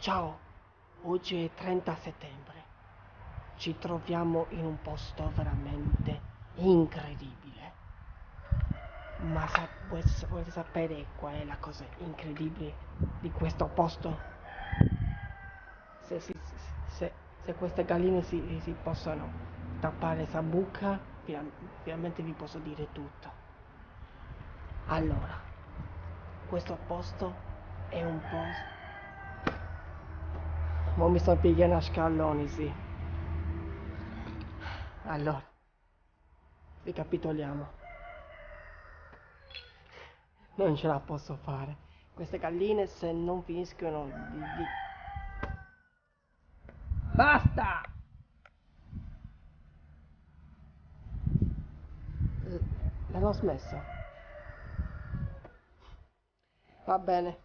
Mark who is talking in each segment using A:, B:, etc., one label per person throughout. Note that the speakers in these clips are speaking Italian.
A: Ciao, oggi è 30 settembre. Ci troviamo in un posto veramente incredibile. Ma volete sapere qual è la cosa incredibile di questo posto? Se, se queste galline si possono tappare la bocca, finalmente vi posso dire tutto. Allora, questo posto è un posto. Ma mi sto pigliando a scaloni, sì. Allora, ricapitoliamo. Non ce la posso fare. Queste galline se non finiscono di... Basta! L'hanno smesso. Va bene.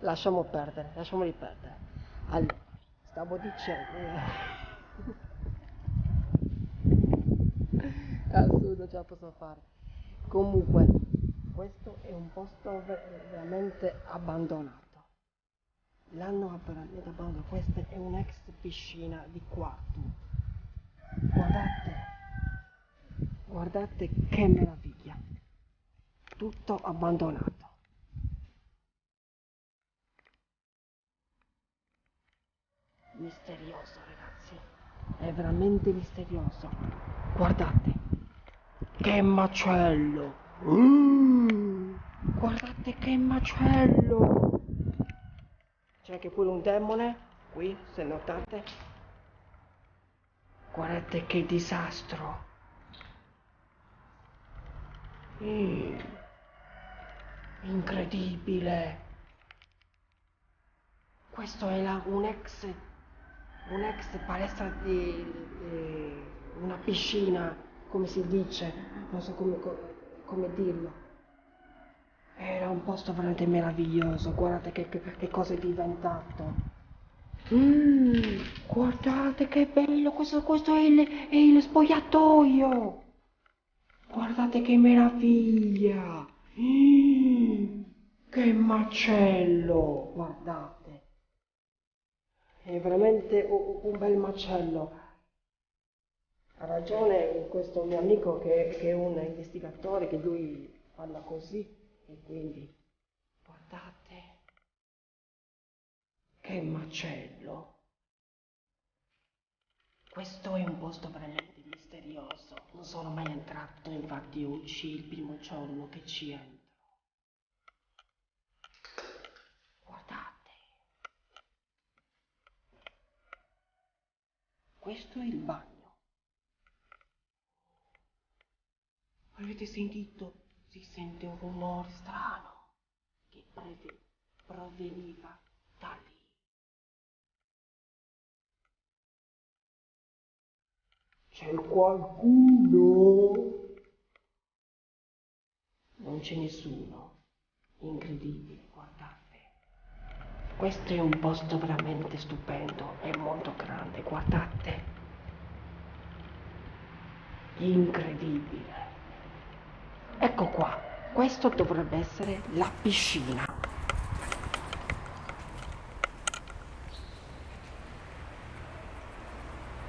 A: Lasciamoli perdere. Allora, stavo dicendo... Assurdo, non ce la posso fare. Comunque, questo è un posto veramente abbandonato. L'hanno veramente abbandonato. Questa è un'ex piscina di quarto. Guardate che meraviglia. Tutto abbandonato. Misterioso, ragazzi. È veramente misterioso. Guardate. Che macello. Guardate che macello. C'è anche pure un demone. Qui, se notate. Guardate che disastro. Incredibile. Questo è un'ex palestra di una piscina, come si dice, non so come dirlo. Era un posto veramente meraviglioso, guardate che cosa è diventato. Guardate che bello, questo è il spogliatoio. Guardate che meraviglia. Che macello, guardate. È veramente un bel macello. Ha ragione questo mio amico che è un investigatore, che lui parla così, e quindi guardate che macello. Questo è un posto veramente misterioso. Non sono mai entrato, infatti oggi è il primo giorno che ci entro. Guardate. Questo è il bagno. Avete sentito? Si sente un rumore strano che proveniva da lì. C'è qualcuno? Non c'è nessuno. Incredibile, guardate. Questo è un posto veramente stupendo, è molto grande, guardate. Incredibile. Ecco qua, questo dovrebbe essere la piscina.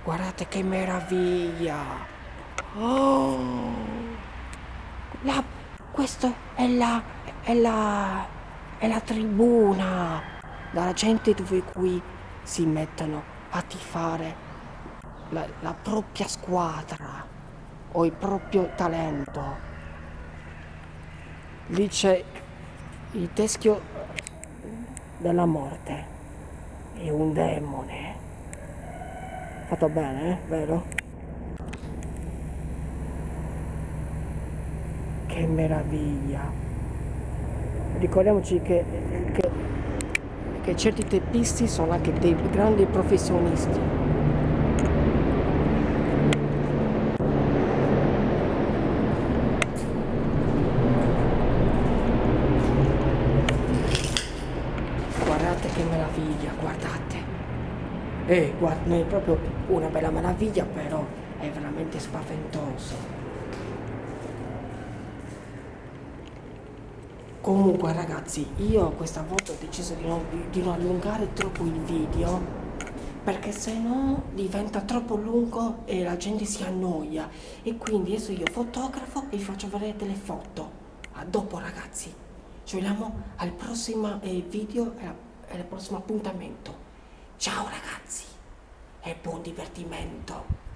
A: Guardate che meraviglia! Oh! Questo è la tribuna della gente dove qui si mettono a tifare la propria squadra o il proprio talento. Lì c'è il teschio della morte e un demone. Fatto bene, vero? Che meraviglia! Ricordiamoci che certi teppisti sono anche dei grandi professionisti. Guardate che meraviglia, guardate. Guarda, non è proprio una bella meraviglia, però è veramente spaventoso. Comunque ragazzi, io questa volta ho deciso di non allungare troppo il video perché se no diventa troppo lungo e la gente si annoia e quindi adesso io fotografo e vi faccio vedere delle foto. A dopo ragazzi, ci vediamo al prossimo video e al prossimo appuntamento. Ciao ragazzi e buon divertimento.